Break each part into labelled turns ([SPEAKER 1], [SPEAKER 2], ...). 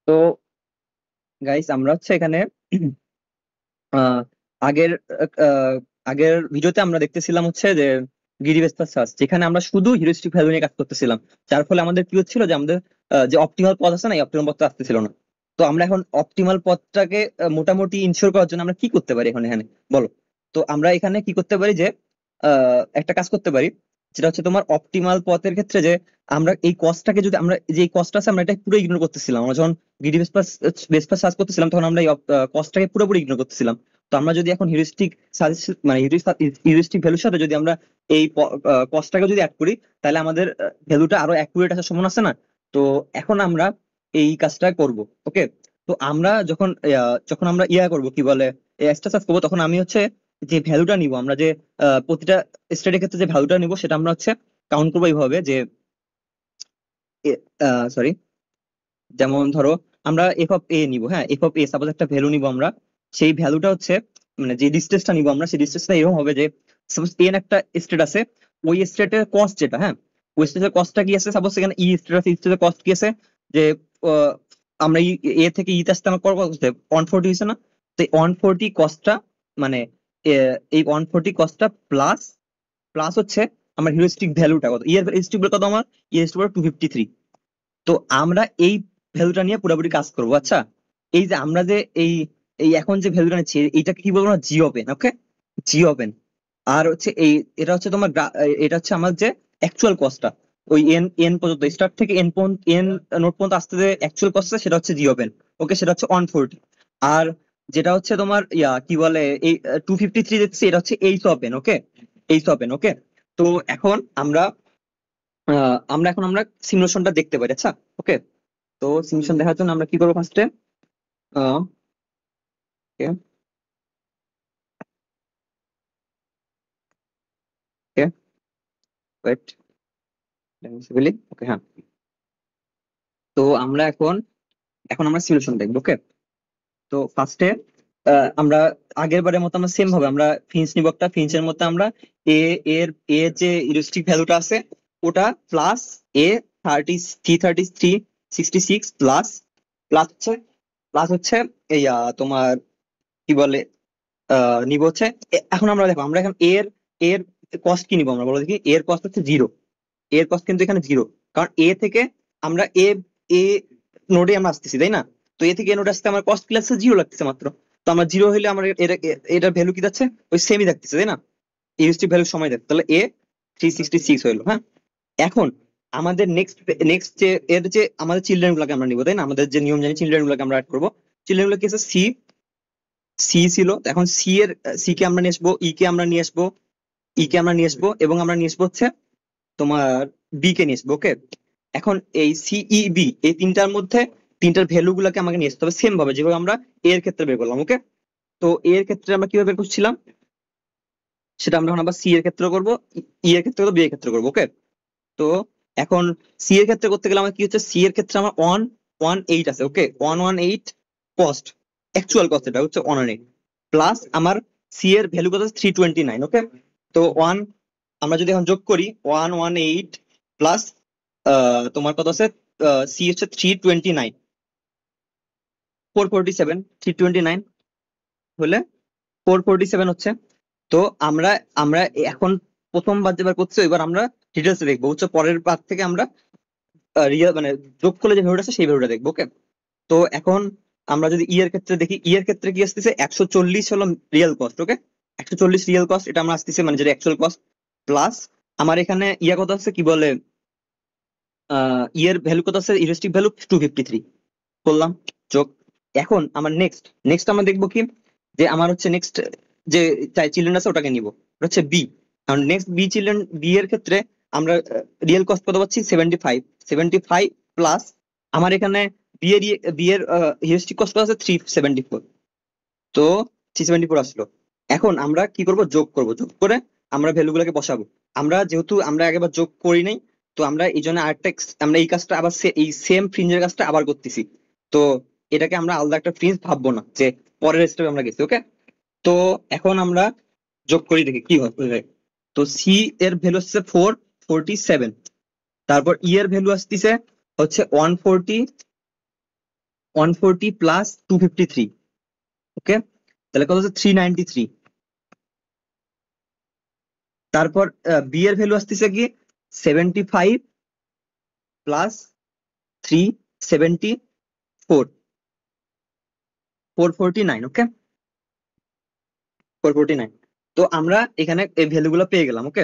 [SPEAKER 1] তো গাইস আমরা হচ্ছে এখানে আহ, আগের আহ, আগের ভিডিওতে আমরা দেখতেছিলাম হচ্ছে যে গিরি ভেস্পার সার্চ, যেখানে আমরা শুধু হিউরিস্টিক ভ্যালু নিয়ে কাজ করতেছিলাম। যার ফলে আমাদের কি হচ্ছিল যে আমাদের যে অপটিমাল পথ আছে না, এই অপটিমাল পথটা আসতেছিল না। তো আমরা এখন অপটিমাল পথটাকে মোটামুটি ইনশিওর করার জন্য আমরা কি করতে পারি এখন এখানে, বলো? তো আমরা এখানে কি করতে পারি যে একটা কাজ করতে পারি, যেটা হচ্ছে তোমার অপটিমাল পথের ক্ষেত্রে যে আমরা এই কস্টটাকে, যদি আমরা যে এই কস্ট আছে আমরা এটা পুরো ইগনোর করতেছিলাম। আমরা যখন গিরি ভেস্পার ভেস্পার সার্চ করতেছিলাম তখন আমরা এই কস্টটাকে পুরোপুরি ইগনোর করতেছিলাম। তো আমরা যদি এখন হিউরিস্টিক মানে হিউরিস্টিক ভ্যালুর সাথে যদি আমরা এই কস্টটাকে যদি অ্যাড করি, তাহলে আমাদের ভ্যালুটা আরো অ্যাকুরেট আসার সম্ভাবনা আছে না? তো এখন আমরা এই কাজটা করব। ওকে। তো আমরা যখন যখন আমরা করব কি বলে, এক্সট্রা সার্চ করবো, তখন আমি হচ্ছে যে ভ্যালুটা নিব, আমরা যে প্রতিটা স্টেটের ক্ষেত্রে যে ভ্যালুটা নিব সেটা আমরা হচ্ছে কাউন্ট করবো এইভাবে যে, সরি, যেমন ধরো আমরা এফ অফ এ নিব। হ্যাঁ, এফ অফ এ সাপোজ একটা ভ্যালু নিব আমরা। সেই ভ্যালুটা হচ্ছে মানে যে ডিস্টেন্সটা নিব আমরা, সেই ডিস্টেন্সটা এরকম হবে যে সাপোজ এন একটা স্টেট আছে, ওই স্টেটের কস্ট যেটা, হ্যাঁ, ওই স্টেটের কস্টটা কি আছে, সাপোজ এখানে ই স্টেট আছে, স্টেটের কস্ট কি আছে যে আহ, আমরা এ থেকে ই তে আসতে আমার কত হচ্ছে 140 হয়েছে না? তো এই 140 কস্টটা মানে এই 140 কস্টটা প্লাস প্লাস হচ্ছে আমার হিউরিস্টিক ভ্যালুটা কত, ইয়ের হিউরিস্টিক ভ্যালু কত আমার, হিউরিস্টিক ভ্যালু 253। তো আমরা এই ভ্যালুটা নিয়ে পুরোপুরি কাজ করবো। আচ্ছা, এই যে আমরা যে এই এই এখন যে ভ্যালুটা নিচ্ছি এইটাকে কি বলবো না, জি ওপেন। ওকে, জি ওপেন। আর হচ্ছে এই এটা হচ্ছে তোমার এটা হচ্ছে আমার যে অ্যাকচুয়াল কস্টটা, ওই এন এন পর্যন্ত স্টার্ট থেকে এন পর্যন্ত, এন নোট পর্যন্ত আসতে যে অ্যাকচুয়াল কস্ট, সেটা হচ্ছে জি ওপেন। ওকে, সেটা হচ্ছে 140। আর যেটা হচ্ছে তোমার কি বলে এই 253 দেখছি, এটা হচ্ছে এইচ ওপেন। ওকে, এইচ ওপেন। ওকে। তো এখন আমরা সিমুলেশনটা দেখতে পারি। আচ্ছা, ওকে। তো সিমুলেশন দেখার জন্য আমরা কি করবো ফার্স্টে? ওকে, ওকে, ওয়েট, ওকে, হ্যাঁ। তো আমরা এখন এখন আমরা সিমুলেশন দেখবো। ওকে। তো ফার্স্টে আমরা আগের বারের মতো আমরা সেম ভাবে আমরা ফিঞ্চ নিব। একটা ফিঞ্চের মধ্যে আমরা এ এর এ যে ইউরিস্টিক ভ্যালুটা আছে ওটা প্লাস এ 66 প্লাস প্লাস হচ্ছে এই তোমার কি বলে নিব হচ্ছে এখন আমরা দেখো, আমরা এখন এর এর কস্ট কি নিব, আমরা বলো দেখি। এর কস্ট হচ্ছে জিরো। এর কস্ট কিন্তু এখানে জিরো, কারণ এ থেকে আমরা এ নোডে আমরা আসতেছি, তাই না? তো এ থেকে এ নোডে আসতে আমার কস্ট কি লাগছে, জিরো লাগতেছে মাত্র। তো আমার জিরো হইলে আমার এটার ভ্যালু কি যাচ্ছে, ওই সেমই থাকতেছে, তাই না? ইউএসটি ভ্যালু সময় যাচ্ছে, তাহলে এ 366 হইলো। হ্যাঁ, এখন আমাদের নেক্সট নেক্সট যে এর যে আমাদের চিলড্রেন গুলোকে আমরা নিবো, তাই না? আমাদের যে নিয়ম জানি চিলড্রেন গুলোকে আমরা অ্যাড করবো। চিলড্রেন গুলো কি আছে, সি সি ছিল, তো এখন সি এর সি কে আমরা নিয়ে আসবো, ই কে আমরা নিয়ে আসবো, ই কে আমরা নিয়ে আসবো, এবং আমরা নিয়ে আসবো হচ্ছে তোমার বি কে নিয়ে আসবো। ওকে। এখন এই সিই বি এই তিনটার মধ্যে তিনটার ভ্যালু গুলাকে আমাকে নিয়ে আসতে হবে সেম ভাবে যেভাবে আমরা এর ক্ষেত্রে বের করলাম। ওকে। তো এর ক্ষেত্রে আমরা কিভাবে বের করছিলাম সেটা আমরা এখন আবার সি এর ক্ষেত্রে করবো, ই এর ক্ষেত্রে করবো, বি এর ক্ষেত্রে করবো। ওকে। তো এখন সি এর ক্ষেত্রে করতে গেলে আমার কি হচ্ছে, সি এর ক্ষেত্রে আমার 118 আছে। ওকে, 118 কস্ট, অ্যাকচুয়াল কস্ট এটা হচ্ছে 118 প্লাস আমার সি এর ভ্যালু কত আছে 329। ওকে। তো আমরা যদি এখন যোগ করি 118 প্লাস তোমার কত আছে, সি হচ্ছে 329, 447, 329 হলে 447 হচ্ছে। তো আমরা আমরা এখন প্রথমবার যেবার করছি এবার আমরা ডিটেলস দেখবো হচ্ছে, পরের বার থেকে আমরা রিয়েল মানে যোগ করলে যে ভ্যালুটা আছে সেই ভ্যালুটা দেখবো। ওকে। তো এখন আমরা যদি ই এর ক্ষেত্রে দেখি, ই এর ক্ষেত্রে কি আসতেছে 140 হলো রিয়েল কস্ট। ওকে, 140 রিয়েল কস্ট, এটা আমরা আসতেছে মানে যেটা অ্যাকচুয়াল কস্ট, প্লাস আমার এখানে কত আছে কি বলে ইয়ের ভ্যালু কত আছে, ইউরিস্টিক ভ্যালু 253 করলাম যোগ। এখন আমার নেক্সট নেক্সট আমরা দেখবো কি, যে আমার হচ্ছে নেক্সট যে চিলড্রেন আছে ওটাকে নিব, ওটা হচ্ছে বি। কারণ নেক্সট বি চিলড্রেন, বি এর ক্ষেত্রে আমরা রিয়েল কস্ট কত পাচ্ছি 75, 75 প্লাস আমার এখানে বি এর হিউরিস্টিক কস্ট আছে 374। তো 374 আসলো। এখন আমরা কি করব, যোগ করব, যোগ করে আমরা ভ্যালু গুলোকে বসাবো। আমরা যেহেতু আমরা আগেবার যোগ করি নাই, তো আমরা এই জন্য আরেকটা আমরা এই কাজটা আবার এই সেম ফ্রিঞ্জের কাজটা আবার করতেছি। তো এটাকে আমরা আলাদা একটা ফ্রিঞ্জ ভাববো না যে পরের স্টেপে আমরা গেছি। ওকে। তো এখন আমরা যোগ করি দেখি কি হয়। তো সি এর ভ্যালু হচ্ছে 447, তারপর ই এর ভ্যালু আসতেছে হচ্ছে 140, 140 প্লাস 253, ওকে, তাহলে কত হচ্ছে 393। তারপর বি এর ভ্যালু আসতেছে কি 75 প্লাস 374, 449, ওকে, 449। তো আমরা এখানে এই ভ্যালু গুলো পেয়ে গেলাম, ওকে।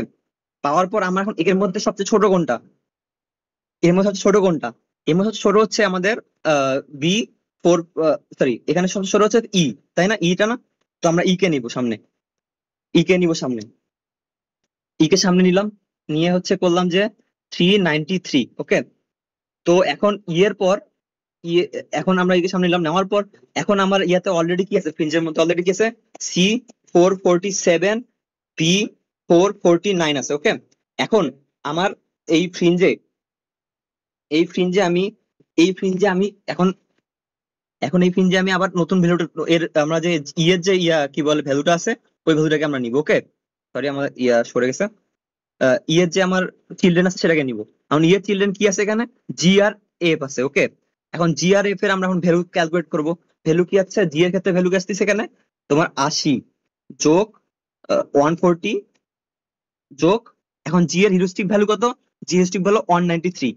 [SPEAKER 1] পাওয়ার পর আমরা এখন এর মধ্যে সবচেয়ে ছোট কোনটা, এর মধ্যে সবচেয়ে ছোট কোনটা, এর মধ্যে সবচেয়ে ছোট হচ্ছে আমাদের বি ফোর, সরি, এখানে সবচেয়ে ছোট হচ্ছে ই, তাই না, ইটা না? তো আমরা ই কে নিব সামনে, ই কে নিব সামনে, ই কে সামনে নিলাম, নিয়ে হচ্ছে করলাম যে 393, ওকে। তো এখন ই এর পর ইয়ে, এখন আমরা একে সামনে নিলাম, নেওয়ার পর এখন আমার ইয়াতে অলরেডি কি আছে, ফ্রিঞ্জের মধ্যে অলরেডি কি আছে, সি 447, পি 449 আছে, ওকে। এখন আমার এই ফ্রিঞ্জে, এই ফ্রিঞ্জে আমি এই ফ্রিঞ্জে আমি এখন, এখন এই ফ্রিঞ্জে আমি আবার নতুন ভ্যালুটা এর, আমরা যে ই এর যে ইয়া কি বলে ভ্যালুটা আছে, ওই ভ্যালুটাকে আমরা নিব, ওকে। সরি, আমার ইয়া সরে গেছে, ই এর যে আমার চিলড্রেন আছে সেটাকে নিব। এখন ই এর চিলড্রেন কি আছে এখানে, জি আর এফ আছে, ওকে। এখন জি আর এফ এর আমরা এখন ভ্যালু ক্যালকুলেট করব। ভ্যালু কি আছে, জি এর ক্ষেত্রে ভ্যালু কি আসছে এখানে তোমার 80 যোগ 140 যোগ, এখন জি এর হিউরিস্টিক ভ্যালু কত, জি হিউরিস্টিক ভ্যালু 193,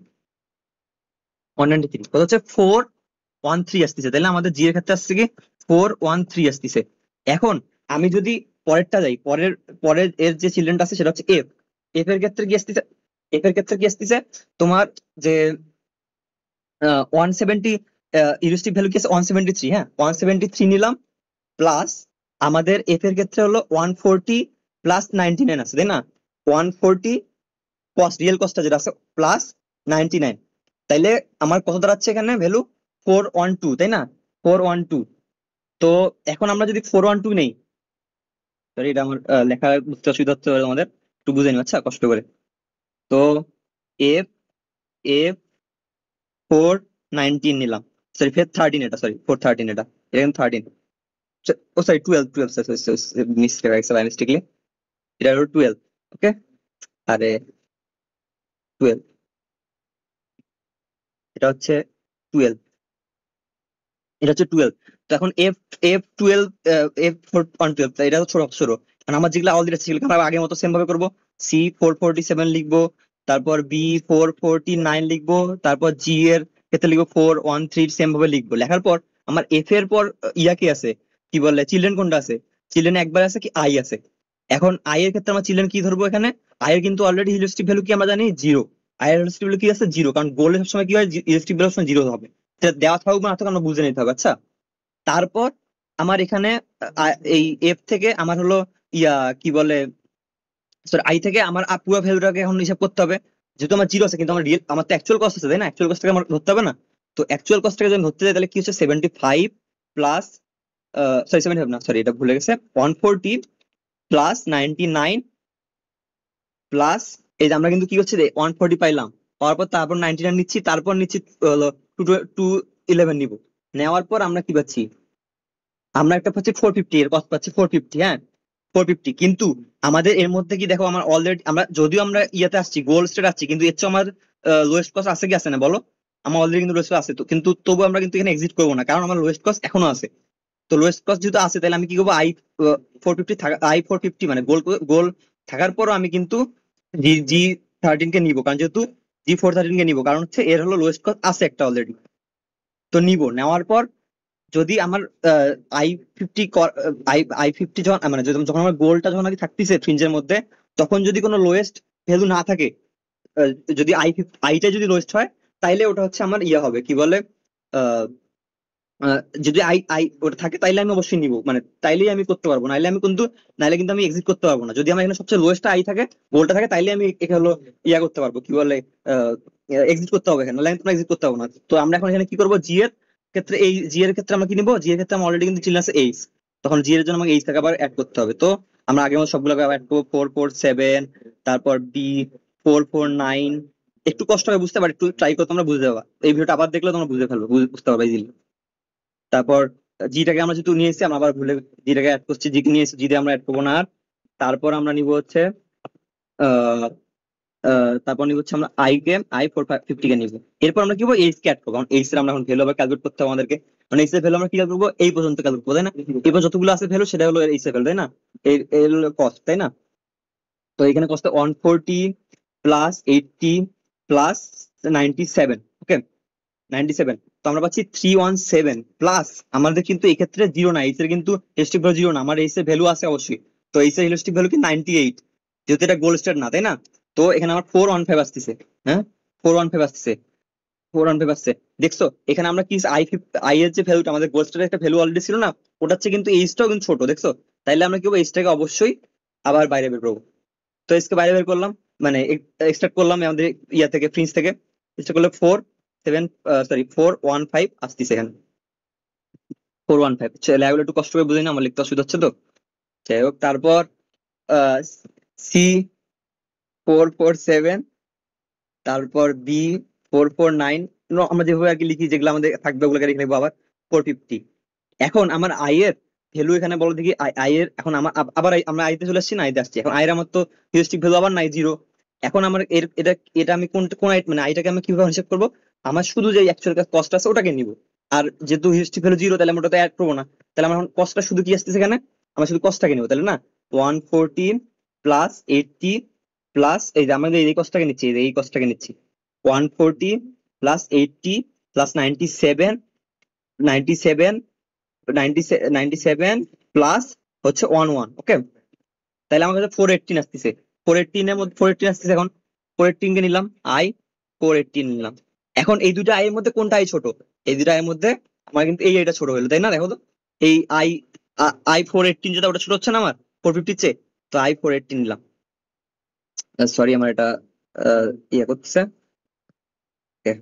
[SPEAKER 1] 193 কত হচ্ছে 413 আসতেছে, তাহলে আমাদের জি এর ক্ষেত্রে আসছে কি 413 আসতেছে। এখন আমি যদি পরেরটা যাই, পরের পরের এর যে চিলড্রেনটা আছে সেটা হচ্ছে এফ, এফ এর ক্ষেত্রে কি আসতেছে, এফ এর ক্ষেত্রে কি আসতেছে তোমার যে 170, ইউরিস্টিক ভ্যালু কি আছে 173, হ্যাঁ 173 নিলাম, প্লাস আমাদের এফ এর ক্ষেত্রে হলো 140 প্লাস 99 আছে, তাই না, 140 কস্ট, রিয়েল কস্টটা যেটা আছে, প্লাস 99, তাইলে আমার কত দাঁড়াচ্ছে এখানে ভ্যালু 412, তাই না, 412। তো এখন আমরা যদি 412 নেই, সরি এটা আমার লেখা বুঝতে অসুবিধা হচ্ছে আমাদের, একটু বুঝে নিও আচ্ছা কষ্ট করে। তো এফ এফ 419 নিলাম, সরি 413, এটা সরি 413, এটা কিন্তু 13, ও সরি 12, 12 মিস্টেক হয়ে গেছে বাই মিস্টেকলি, এটা হলো 12, ওকে। আরে 12, এটা হচ্ছে 12, এটা হচ্ছে 12। তো এখন এফ এফ 12, এফ 412, এটা হচ্ছে ছোট ছোট, কারণ আমার যেগুলো অলরেডি আছে সেগুলো আমরা আগের মতো সেম ভাবে করবো, সি 447 লিখবো, তারপর বি 449 লিখবো, তারপর জি এর ক্ষেত্রে লিখবো 413, সেম ভাবে লিখবো। লেখার পর আমার এফ এর পর ইয়া কি আছে, কি বলে চিলড্রেন কোনটা আছে, চিলড্রেন একবার আছে কি আই আছে। এখন আই এর ক্ষেত্রে আমরা চিলড্রেন কি ধরবো এখানে, আই এর কিন্তু অলরেডি হিউরিস্টিক ভ্যালু কি আমরা জানি জিরো, আই এর হিউরিস্টিক ভ্যালু কি আছে জিরো, কারণ গোলে সবসময় কি হয় হিউরিস্টিক ভ্যালু সবসময় জিরো হবে, সেটা দেওয়া থাকুক না থাকুক আমরা বুঝে নিতে হবে, আচ্ছা। তারপর আমার এখানে এই এফ থেকে আমার হলো ইয়া কি বলে, সরি আই থেকে আমার পুরো ভ্যালুটাকে এখন হিসাব করতে হবে, যেহেতু আমার জিরো আছে কিন্তু আমার রিয়েল, আমার তো অ্যাকচুয়াল কস্ট আছে তাই না, অ্যাকচুয়াল কস্টটাকে আমার ধরতে হবে না। তো অ্যাকচুয়াল কস্টটাকে যদি আমি ধরতে যাই তাহলে কি হচ্ছে 75 প্লাস, সরি 75 না, সরি এটা ভুলে গেছে, 140 প্লাস 99 প্লাস, এই যে আমরা কিন্তু কি হচ্ছে 140 পাইলাম, পাওয়ার পর তারপর 99 নিচ্ছি, তারপর নিচ্ছি হলো 211 নিব, নেওয়ার পর আমরা কি পাচ্ছি, আমরা একটা পাচ্ছি 450, এর কস্ট পাচ্ছি 450, হ্যাঁ 450। কিন্তু আমাদের এর মধ্যে কি দেখো, আমার অলরেডি আমরা যদিও আমরা ইয়াতে আসছি গোল্ড স্টেট আসছি, কিন্তু এর চেয়ে আমার লোয়েস্ট কস্ট আছে কি আছে না বলো, আমার অলরেডি কিন্তু লোয়েস্ট আছে, তো কিন্তু তবু আমরা কিন্তু এখানে এক্সিট করবো না, কারণ আমার লোয়েস্ট কস্ট এখনো আছে। তো লোয়েস্ট কস্ট যেহেতু আছে তাহলে আমি কি করবো, আই 450 থাকা, আই 450 মানে গোল গোল থাকার পরও আমি কিন্তু জি জি 13 কে নিবো, কারণ যেহেতু জি 413 কে নিবো, কারণ হচ্ছে এর হলো লোয়েস্ট কস্ট আছে একটা অলরেডি, তো নিবো। নেওয়ার পর যদি আমার আই 50, আই আই 50 যখন মানে যখন আমার গোলটা যখন আগে থাকতেছে ফ্রিঞ্জের মধ্যে, তখন যদি কোনো লোয়েস্ট ভ্যালু না থাকে, আহ, যদি আইটা যদি লোয়েস্ট হয়, তাইলে ওটা হচ্ছে আমার ইয়ে হবে কি বলে, আহ, যদি আই আই ওটা থাকে তাইলে আমি অবশ্যই নিবো, মানে তাইলেই আমি করতে পারবো, নাইলে আমি কিন্তু, নাইলে কিন্তু আমি এক্সিট করতে পারবো না। যদি আমার এখানে সবচেয়ে লোয়েস্ট আই থাকে, গোলটা থাকে, তাইলে আমি এখানে হলো ইয়া করতে পারবো কি বলে, এক্সিট করতে হবে এখানে, নাহলে আমি এক্সিট করতে পারবো না। তো আমরা এখন এখানে কি করবো, জি এর ক্ষেত্রে, এই জি এর ক্ষেত্রে আমরা কি নিবো, জি এর ক্ষেত্রে আমার অলরেডি কিন্তু চিহ্ন আছে এইচ, তখন জি এর জন্য আমাকে এইচ টাকা আবার অ্যাড করতে হবে। তো আমরা আগের মতো সবগুলো অ্যাড করবো, 447, তারপর বি 449, একটু কষ্ট হবে বুঝতে পারি, একটু ট্রাই করতে তোমরা বুঝতে পারবা, এই ভিডিওটা আবার দেখলে তোমরা বুঝে ফেলবে, বুঝতে পারবে ইজিলি। তারপর জিটাকে আমরা যেহেতু নিয়ে এসেছি, আমরা আবার ভুলে জিটাকে অ্যাড করছি, জি কে নিয়ে এসেছি, জি দিয়ে আমরা অ্যাড করবো না আর। তারপর আমরা নিব হচ্ছে তারপর নিব হচ্ছে আমরা আই 450 কে নিব। এরপর আমরা কি করবো, এইচ কে অ্যাড করবো, কারণ এইচ এর আমরা এখন ভ্যালু আবার ক্যালকুলেট করতে হবে আমাদেরকে। মানে এইচ এর ভ্যালু আমরা কি ক্যালকুলেট করবো, এই পর্যন্ত ক্যালকুলেট করবো, তাই না? এবার যতগুলো আছে ভ্যালু সেটা হলো এইচ এর ভ্যালু, তাই না? এর হলো কস্ট, তাই না? তো এখানে কস্ট 140 প্লাস 80 প্লাস 97, ওকে, 97। তো আমরা পাচ্ছি 317 প্লাস, আমাদের কিন্তু এক্ষেত্রে জিরো না, এইচ এর কিন্তু হিস্ট্রিক ভ্যালু জিরো না, আমার এইচ এর ভ্যালু আছে অবশ্যই। তো এইচ এর হিস্ট্রিক ভ্যালু কি 98, যেহেতু এটা গোল্ড স্টার না, তাই না? তো এখানে আমার 415 আসতেছে। হ্যাঁ, 415 আসতেছে, 415 আসছে। দেখছো এখানে আমরা কি আই এর যে ভ্যালুটা, আমাদের গোল্ড স্টারের একটা ভ্যালু অলরেডি ছিল না, ওটা হচ্ছে কিন্তু এইচটাও কিন্তু ছোট, দেখছো? তাইলে আমরা কি করবো, এইচটাকে অবশ্যই আবার বাইরে বের করবো। তো এইচকে বাইরে বের করলাম, মানে এক্সট্রাক্ট করলাম আমাদের ইয়া থেকে, ফ্রিঞ্জ থেকে। এক্সট্রাক্ট করলে 415 আসতেছে এখানে, 415। লেখাগুলো একটু কষ্ট করে বুঝি না, আমার লিখতে অসুবিধা হচ্ছে তো। যাই হোক, তারপর সি 447, তারপর বি 449, আমরা যেভাবে আর কি লিখি, যেগুলো আমাদের থাকবে ওগুলোকে লিখে নেবো আবার 450। এখন আমার আই এর ভ্যালু এখানে বলো দেখি, আই এর এখন আমার আবার আমরা আইতে চলে আসছি না, আইতে আসছি। এখন আই এর আমার তো হিউরিস্টিক ভ্যালু আবার নাই, জিরো। এখন আমার এটা এটা আমি কোন মানে আইটাকে আমি কিভাবে হিসাব করবো, আমার শুধু যে অ্যাকচুয়াল কস্ট আছে ওটাকে নিব। আর যেহেতু হিউরিস্টিক ভ্যালু জিরো, তাহলে আমরা ওটাতে অ্যাড করবো না। তাহলে আমার কস্টটা শুধু কি আসতেছে এখানে, আমরা শুধু কস্টটাকে নিবো, তাহলে না 114 প্লাস 80 প্লাস, এই যে আমাদের এই কস্টটাকে নিচ্ছি, এই কস্টটাকে নিচ্ছি, 140 প্লাস 80 প্লাস 97, 97, 97 প্লাস হচ্ছে 11, ওকে। তাহলে আমার কাছে 418 আসতেছে, 418 এর মধ্যে 418 আসতেছে। এখন 418 কে নিলাম, আই 418 নিলাম। এখন এই দুইটা আই এর মধ্যে কোনটা আই ছোট, এই দুইটা আই এর মধ্যে আমার কিন্তু এই আইটা ছোট হলো, তাই না? দেখো তো, এই আই আই 418 যেটা, ওটা ছোট হচ্ছে না আমার 450 চেয়ে। তো আই 418 নিলাম, সরি আমার এটা ইয়ে করতেছে। Okay,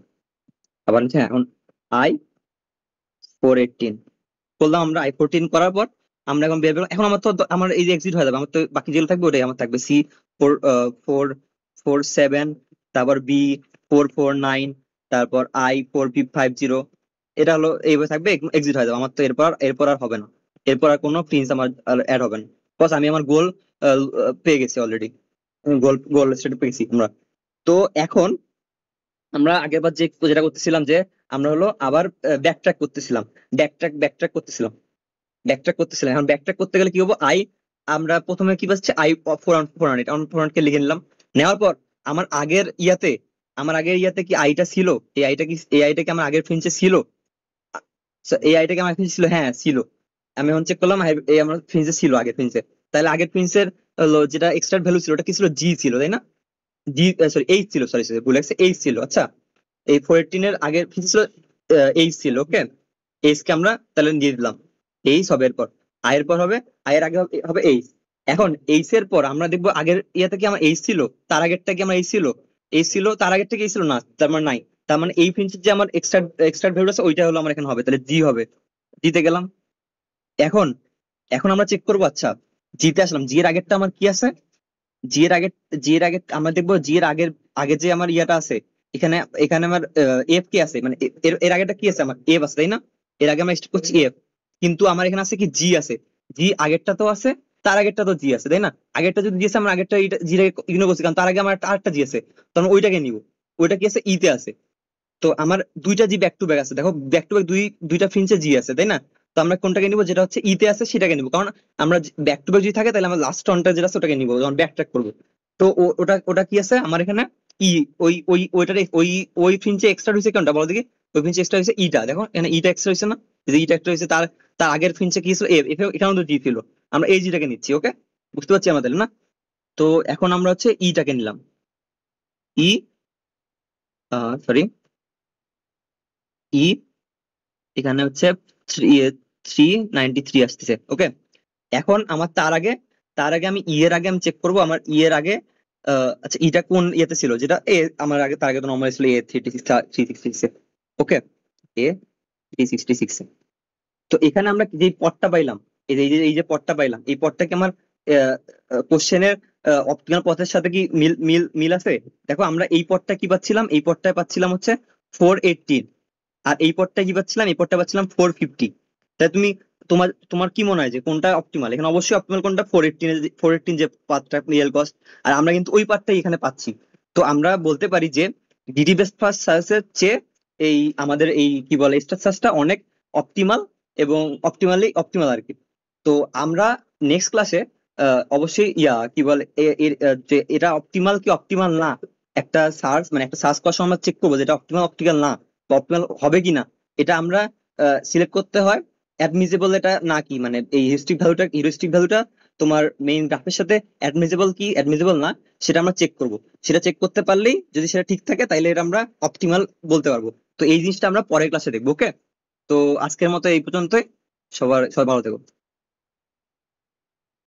[SPEAKER 1] আবার নিচ্ছে, এখন আই 418 করলাম আমরা। i14 করার পর আমরা এখন বের করলাম। এখন আমার তো আমার এই যে এক্সিট হয়ে যাবে, আমার তো বাকি যেগুলো থাকবে ওটাই আমার থাকবে। সি 447, তারপর বি 449, তারপর আই 4550, এটা হলো এইভাবে থাকবে, এক্সিট হয়ে যাবে। আমার তো এরপর আর হবে না, এরপর আর কোনো প্রিন্স আমার অ্যাড হবে না। বস আমি আমার গোল পেয়ে গেছি অলরেডি, গোল গোল স্টেট পেয়েছি আমরা। তো এখন আমরা আগেরবার যেটা করতেছিলাম, যে আমরা হলো আবার ব্যাকট্র্যাক করতেছিলাম, ব্যাকট্র্যাক করতেছিলাম। এখন ব্যাকট্র্যাক করতে গেলে কি হবো, আমরা প্রথমে কি পাচ্ছি, আই 400 কে লিখে নিলাম। নেওয়ার পর আমার আগের ইয়াতে কি আইটা ছিল, এই আইটা কি আমার আগের ফিঞ্চে ছিল? এই আইটা কি আমার ফিঞ্চে ছিল? হ্যাঁ ছিল। আমি এখন চেক করলাম, হ্যাঁ, এই আমার ফিঞ্চে ছিল আগের ফিঞ্চে। তাহলে আগের ফিঞ্চের যেটা এক্সট্রা ভ্যালু ছিল ওটা কি ছিল, জি ছিল, তাই না? জি, সরি এইচ ছিল, সরি সরি ভুলে গেছে, এইচ ছিল। আচ্ছা, এই 418 এর আগের ফিঞ্চ ছিল এইচ ছিল, ওকে। এইচ কে আমরা তাহলে দিয়ে দিলাম, এইচ হবে এরপর, আয়ের পর হবে, আয়ের আগে হবে এইচ। এখন এইচ এর পর আমরা দেখবো আগের ইয়াতে কি আমার এইচ ছিল, তার আগেরটা কি আমার এইচ ছিল, এইচ ছিল, তার আগেরটা কি এইচ ছিল না, তার মানে নাই। তার মানে এই ফিঞ্চের যে আমার এক্সট্রা এক্সট্রা ভ্যালু আছে ওইটা হলো আমার এখানে হবে, তাহলে জি হবে। জিতে গেলাম। এখন এখন আমরা চেক করবো, আচ্ছা জিতে আসলাম, জি এর আগেরটা আমার কি আছে, জি এর আগে আমরা দেখবো জি এর আগে যে আমার ইয়াটা আছে, এখানে এখানে আমার এফ কি আছে, মানে এর এর আগেটা কি আছে, আমার এফ আছে, তাই না? এর আগে আমরা স্টার্ট করছি এফ, কিন্তু আমার এখানে আছে কি, জি আছে। জি আগেরটা তো আছে, তার আগেরটা তো জি আছে, তাই না? আগেরটা যদি জি আছে, আমরা আগেরটা জি ইগনোর করছি, কারণ তার আগে আমার আরেকটা জি আছে, তো আমরা ওইটাকে নিব। ওইটা কি আছে, ইতে আছে। তো আমার দুইটা জি ব্যাক টু ব্যাক আছে, দেখো ব্যাক টু ব্যাক দুইটা ফিঞ্চে জি আছে, তাই না? তো আমরা কোনটাকে নিবো, যেটা হচ্ছে ইতে আছে সেটাকে নিবো, কারণ আমরা ব্যাক টু ব্যাক যদি থাকে তাহলে আমরা লাস্ট টনটা যেটা আছে ওটাকে নিবো যখন ব্যাক ট্র্যাক করবো। তো ওটা ওটা কি আছে আমার এখানে, ই, ওইটার ওই ফিঞ্চে এক্সট্রা হয়েছে কোনটা বলো দেখি, ওই ফিঞ্চে এক্সট্রা হয়েছে ইটা, দেখো এখানে ইটা এক্সট্রা হয়েছে না, যে ইটা এক্সট্রা হয়েছে, তার তার আগের ফিঞ্চে কি ছিল, এখানেও তো জি ছিল, আমরা এই জিটাকে নিচ্ছি, ওকে। বুঝতে পারছি আমাদের না? তো এখন আমরা হচ্ছে ইটাকে নিলাম, ই, সরি, ই, এখানে হচ্ছে 393 আসতেছে, ওকে। এখন আমার তার আগে আমি ই এর আগে আমি চেক করবো, আমার ই এর আগে আচ্ছা ইটা কোন ইয়েতে ছিল, যেটা এ আমার আগে, তার আগে তো নর্মাল ছিল A 366, ওকে, A 366। তো এখানে আমরা যে পদটা পাইলাম, এই যে পদটা পাইলাম, এই পদটা কি আমার কোশ্চেনের অপটিমাল পথের সাথে কি মিল মিল মিল আছে? দেখো আমরা এই পদটা কি পাচ্ছিলাম, এই পদটায় পাচ্ছিলাম হচ্ছে 418, আর এই পদটা কি পাচ্ছিলাম, এই পদটা পাচ্ছিলাম 450। তাই তুমি, তোমার তোমার কি মনে হয় যে কোনটা অপটিমাল? এখানে অবশ্যই অপটিমাল কোনটা, 418 যে পাথটা রিয়েল কস্ট, আর আমরা কিন্তু ওই পাথটাই এখানে পাচ্ছি। তো আমরা বলতে পারি যে ডিডি বেস্ট ফার্স্ট সার্চের চেয়ে এই আমাদের এই কি বলে স্টার সার্চটা অনেক অপটিমাল এবং অপটিমাল আর কি। তো আমরা নেক্সট ক্লাসে অবশ্যই কি বলে যে এটা অপটিমাল কি অপটিমাল না, একটা সার্চ মানে একটা সার্চ করার সময় আমরা চেক করবো যেটা অপটিমাল না বা অপটিমাল হবে কিনা। এটা আমরা সিলেক্ট করতে হয় অ্যাডমিসেবল এটা না কি, মানে এই হিউরিস্টিক ভ্যালুটা তোমার মেইন গ্রাফের সাথে অ্যাডমিসেবল কি অ্যাডমিসেবল না সেটা আমরা চেক করব। সেটা চেক করতে পারলেই যদি সেটা ঠিক থাকে তাইলে এটা আমরা অপটিমাল বলতে পারবো। তো এই জিনিসটা আমরা পরের ক্লাসে দেখবো। ওকে, তো আজকের মতো এই পর্যন্তই। সবার সবাই ভালো থেকো।